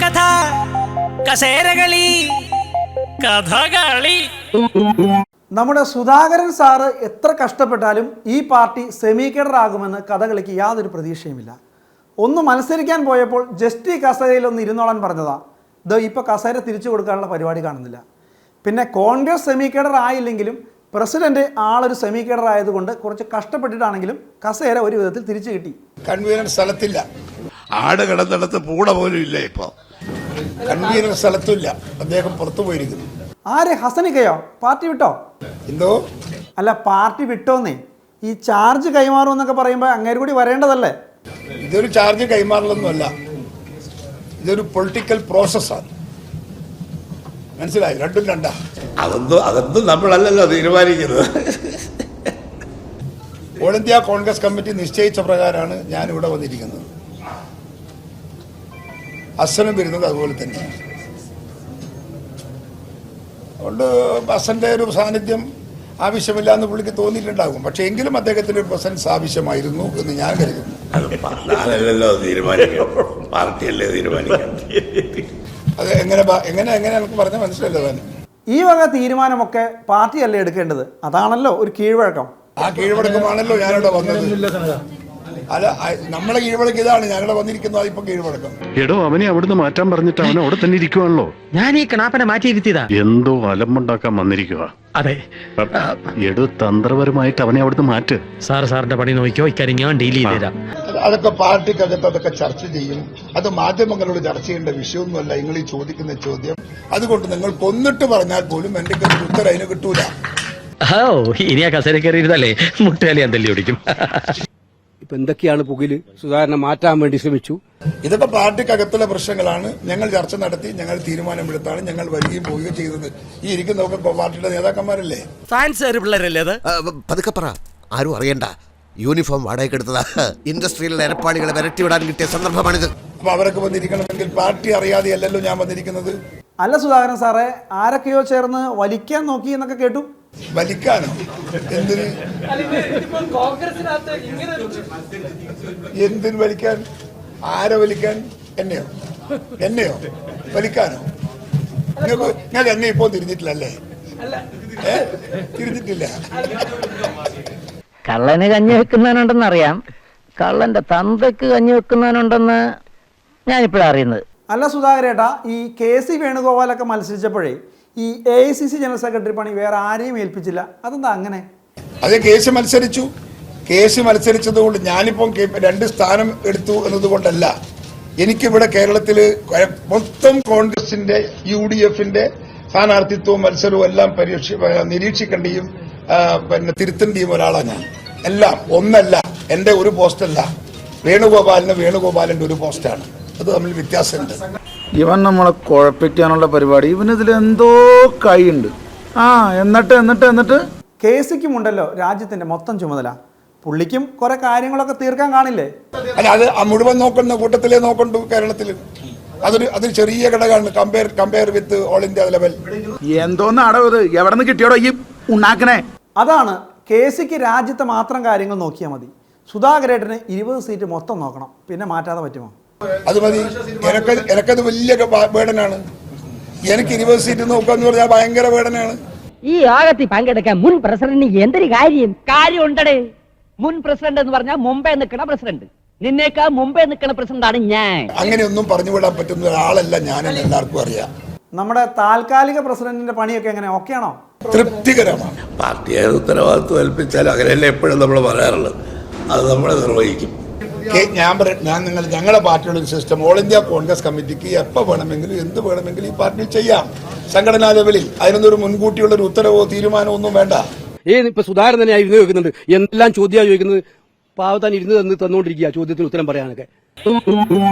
കഥ കസേരകളി കഥകളി. നമ്മുടെ സുധാകരൻ സാറ് എത്ര കഷ്ടപ്പെട്ടാലും ഈ പാർട്ടി സെമി കേഡർ ആകുമെന്ന് കഥകളിക്ക് യാതൊരു പ്രതീക്ഷയുമില്ല. ഒന്ന് മത്സരിക്കാൻ പോയപ്പോൾ ജസ്റ്റ് ഈ കസേരയിലൊന്ന് ഇരുന്നോളാൻ പറഞ്ഞതാ. ഇപ്പോൾ കസേര തിരിച്ചു കൊടുക്കാനുള്ള പരിപാടി കാണുന്നില്ല. പിന്നെ കോൺഗ്രസ് സെമി കേഡർ ആയില്ലെങ്കിലും പ്രസിഡന്റ് ആളൊരു സെമി കേഡർ ആയതുകൊണ്ട് കുറച്ച് കഷ്ടപ്പെട്ടിട്ടാണെങ്കിലും കസേര ഒരു വിധത്തിൽ തിരിച്ചു കിട്ടി. കൺവീനർ സ്ഥലത്തില്ല, ആട് കിടന്നിടത്ത് പൂട പോലും ഇല്ല. ഇപ്പൊ കൺവീനർ സ്ഥലത്തില്ല, അദ്ദേഹം പുറത്തു പോയിരിക്കുന്നു. ആര്? ഹസനിക്കയോ? പാർട്ടി വിട്ടോ? എന്തോ അല്ല, പാർട്ടി വിട്ടോന്നേ. ഈ ചാർജ് കൈമാറുമെന്നൊക്കെ പറയുമ്പോൾ അങ്ങേര് കൂടി വരേണ്ടതല്ലേ? ഇതൊരു ചാർജ് കൈമാറലൊന്നുമല്ല, ഇതൊരു പൊളിറ്റിക്കൽ പ്രോസസ്സാണ്. മനസ്സിലായി? രണ്ടും രണ്ടാ. അതൊന്നും നമ്മളല്ലല്ലോ തീരുമാനിക്കുന്നത്. ഓൾ ഇന്ത്യ കോൺഗ്രസ് കമ്മിറ്റി നിശ്ചയിച്ച പ്രകാരമാണ് ഞാൻ ഇവിടെ വന്നിരിക്കുന്നത്. അസനും വരുന്നത് അതുപോലെ തന്നെയാണ്. അതുകൊണ്ട് അസന്റെ ഒരു സാന്നിധ്യം ആവശ്യമില്ല എന്ന് പുള്ളിക്ക് തോന്നിയിട്ടുണ്ടാകും. പക്ഷെ എങ്കിലും അദ്ദേഹത്തിന്റെ ഒരു പ്രസൻസ് ആവശ്യമായിരുന്നു എന്ന് ഞാൻ കരുതുന്നു. പാർട്ടിയല്ലേ തീരുമാനിക്കാം. അത് എങ്ങനെ എനിക്ക് പറഞ്ഞാൽ മനസ്സിലല്ലോ തന്നെ. ഈ വക തീരുമാനമൊക്കെ പാർട്ടിയല്ലേ എടുക്കേണ്ടത്? അതാണല്ലോ ഒരു കീഴ്വഴക്കം. ആ കീഴ്വഴക്കമാണല്ലോ ഞാനിവിടെ വന്നത്. അല്ല, നമ്മളെ കീഴ്വഴക്കം ഇതാണ്. ഞാനിവിടെ വന്നിരിക്കുന്നത് അതിപ്പോ കീഴ്വഴക്കം. എടോ, അവനെ അവിടുന്ന് മാറ്റാൻ പറഞ്ഞിട്ട് അവൻ അവിടെ തന്നെ ഇരിക്കുവാണല്ലോ. ഞാൻ ഈ കണാപ്പനെ മാറ്റിയിരുത്തിയതാ. എന്തോ അലമ്പുണ്ടാക്കാൻ വന്നിരിക്കുക. അതെ, എടോ, തന്ത്രപരമായിട്ട് അവനെ അവിടുന്ന് മാറ്റ്. സാറിന്റെ പണി നോക്കിയോ, ഇക്കാര്യം ഞാൻ ഡീൽ ചെയ്തുതരാം. അതൊക്കെ പാർട്ടിക്കകത്ത് അതൊക്കെ ചർച്ച ചെയ്യും. അത് മാധ്യമങ്ങളോട് ചർച്ച ചെയ്യേണ്ട വിഷയമൊന്നുമല്ല നിങ്ങൾ ഈ ചോദിക്കുന്ന ചോദ്യം. അതുകൊണ്ട് നിങ്ങൾ കൊന്നിട്ട് പറഞ്ഞാൽ പോലും എന്റെ ഉത്തരം അതിന് കിട്ടൂല. ഇനി ആ കസേര കയറിയിരുന്നല്ലേ മുട്ടുകാലി ഞാൻ തല്ലി ഓടിക്കും. ഇപ്പൊ എന്തൊക്കെയാണ് പുകയില് സുധാകരനെ മാറ്റാൻ വേണ്ടി ശ്രമിച്ചു. ഇതൊക്കെ പാർട്ടിക്കകത്തുള്ള പ്രശ്നങ്ങളാണ്. ഞങ്ങൾ ചർച്ച നടത്തി, ഞങ്ങൾ തീരുമാനമെടുത്താണ് ഞങ്ങൾ വരികയും പോവുകയും ചെയ്തത്. ഈ ഇരിക്കുന്നതൊക്കെ പാർട്ടിയുടെ നേതാക്കന്മാരല്ലേ? പിള്ളേരല്ലേ അത്? പതുക്കെ പറ, ആരും അറിയണ്ട. യൂണിഫോം വാടകയ്ക്ക് എടുത്തതാ. ഇൻഡസ്ട്രിയിലെ എരപ്പാളികളെ വിരട്ടിവിടാൻ കിട്ടിയ സന്ദർഭമാണിത്. അപ്പൊ അവരൊക്കെ വന്നിരിക്കണമെങ്കിൽ പാർട്ടി അറിയാതെയല്ലല്ലോ ഞാൻ വന്നിരിക്കുന്നത്. അല്ല സുധാകരൻ സാറേ, ആരൊക്കെയോ ചേർന്ന് വലിക്കാൻ നോക്കി എന്നൊക്കെ കേട്ടു. വലിക്കാനോ? എന്തിന്? എന്തിന് വലിക്കാൻ? ആരെ വലിക്കാൻ? എന്നെയോ വലിക്കാനോ? ഞാൻ എന്നെ ഇപ്പോ തിരിഞ്ഞിട്ടില്ലല്ലേ? തിരിഞ്ഞിട്ടില്ല. കള്ളന് കഞ്ഞി വെക്കുന്നവനുണ്ടെന്ന് അറിയാം, കള്ളന്റെ തന്തയ്ക്ക് കഞ്ഞി വെക്കുന്നവനുണ്ടെന്ന് ഞാനിപ്പോഴാണ് അറിയുന്നത്. അല്ല സുധാകരേട്ടാ, ഈ KC വേണുഗോപാലൊക്കെ മത്സരിച്ചപ്പോഴേ ഈ AICC ജനറൽ സെക്രട്ടറി പണി വേറെ ആരെയും ഏൽപ്പിച്ചില്ല. അതെന്താ അങ്ങനെ? അതേ, കേസ് മത്സരിച്ചതുകൊണ്ട് ഞാനിപ്പം 2 സ്ഥാനം എടുത്തു എന്നതുകൊണ്ടല്ല. എനിക്കിവിടെ കേരളത്തിൽ മൊത്തം കോൺഗ്രസിന്റെ UDFന്റെ സ്ഥാനാർത്ഥിത്വവും മത്സരവും എല്ലാം നിരീക്ഷിക്കേണ്ടിയും പിന്നെ തിരുത്തേണ്ടിയും ഒരാളാണ് ഞാൻ. എല്ലാം ഒന്നല്ല, എന്റെ ഒരു പോസ്റ്റല്ല. വേണുഗോപാലിന്റെ ഒരു പോസ്റ്റാണ്. അത് തമ്മിൽ വ്യത്യാസമുണ്ട്. ഇവൻ നമ്മളെ കുഴപ്പിക്കാനുള്ള പരിപാടി, ഇവനിതിൽ എന്തോ കൈയുണ്ട്. എന്നിട്ട് KCക്കും ഉണ്ടല്ലോ രാജ്യത്തിന്റെ മൊത്തം ചുമതല. പുള്ളിക്കും കുറെ കാര്യങ്ങളൊക്കെ തീർക്കാൻ കാണില്ലേ? അല്ല, അത് മുഴുവൻ നോക്കുന്ന കൂട്ടത്തിലേ നോക്കണ്ടു. കേരളത്തിൽ അതൊരു ചെറിയ ഘടകമാണ് compare with all India level. എന്തോന്ന് അടവ്, എവിടെ നിന്ന് കിട്ടിയോടോ ഈ ഉണ്ടാക്കണേ? അതാണ്, KCക്ക് രാജ്യത്തെ മാത്രം കാര്യങ്ങൾ നോക്കിയാൽ മതി. സുധാകരേട്ടന് 20 സീറ്റ് മൊത്തം നോക്കണം, പിന്നെ മാറ്റാതെ പറ്റുമോ? അത് മതി. എനക്കത് വലിയ വേടനാണ്. എനിക്ക് 20 സീറ്റ് നോക്കാന്ന് പറഞ്ഞാൽ ഭയങ്കര വേടനാണ്. ഈ യോഗത്തിൽ പങ്കെടുക്കാൻ മുൻ പ്രസിഡന്റിന് എന്തൊരു കാര്യം ഉണ്ടടേ. മുൻ പ്രസിഡന്റ് എന്ന് പറഞ്ഞാൽ മുമ്പേ നിൽക്കണ പ്രസിഡന്റ്. നിന്നേക്കാ മുമ്പേ നിൽക്കണ പ്രസിഡന്റാണ് ഞാൻ. അങ്ങനെയൊന്നും പറഞ്ഞു വിടാൻ പറ്റുന്ന ഒരാളല്ല ഞാനെന്ന് എല്ലാവർക്കും അറിയാം. നമ്മുടെ താൽക്കാലിക പ്രസിഡന്റിന്റെ പണിയൊക്കെ എങ്ങനെ? ഓക്കെയാണോ? തൃപ്തികരമാണ്. പാർട്ടിയെ ഉത്തരവാദിത്വം ഏൽപ്പിച്ചാൽ അങ്ങനെയല്ലേ എപ്പോഴും നമ്മൾ പറയാറുള്ളത്. അത് നമ്മൾ നിർവഹിക്കും. ഞങ്ങളുടെ പാർട്ടിയുടെ ഒരു സിസ്റ്റം, ഓൾ ഇന്ത്യ കോൺഗ്രസ് കമ്മിറ്റിക്ക് എപ്പോൾ വേണമെങ്കിലും എന്ത് വേണമെങ്കിലും ഈ പാർട്ടിയിൽ ചെയ്യാം. സംഘടനാ ലെവലിൽ അതിനൊന്നും മുൻകൂട്ടിയുള്ള ഒരു ഉത്തരവോ തീരുമാനമോ ഒന്നും വേണ്ട. ഇപ്പൊ സുധാകരൻ തന്നെ ഇരുന്ന് ചോദിക്കുന്നുണ്ട്, എന്തെല്ലാം ചോദ്യമാണ് ചോദിക്കുന്നത്. പാവത്താൻ ഇരുന്ന് തന്നുകൊണ്ടിരിക്കുക ചോദ്യത്തിന് ഉത്തരം പറയാനൊക്കെ.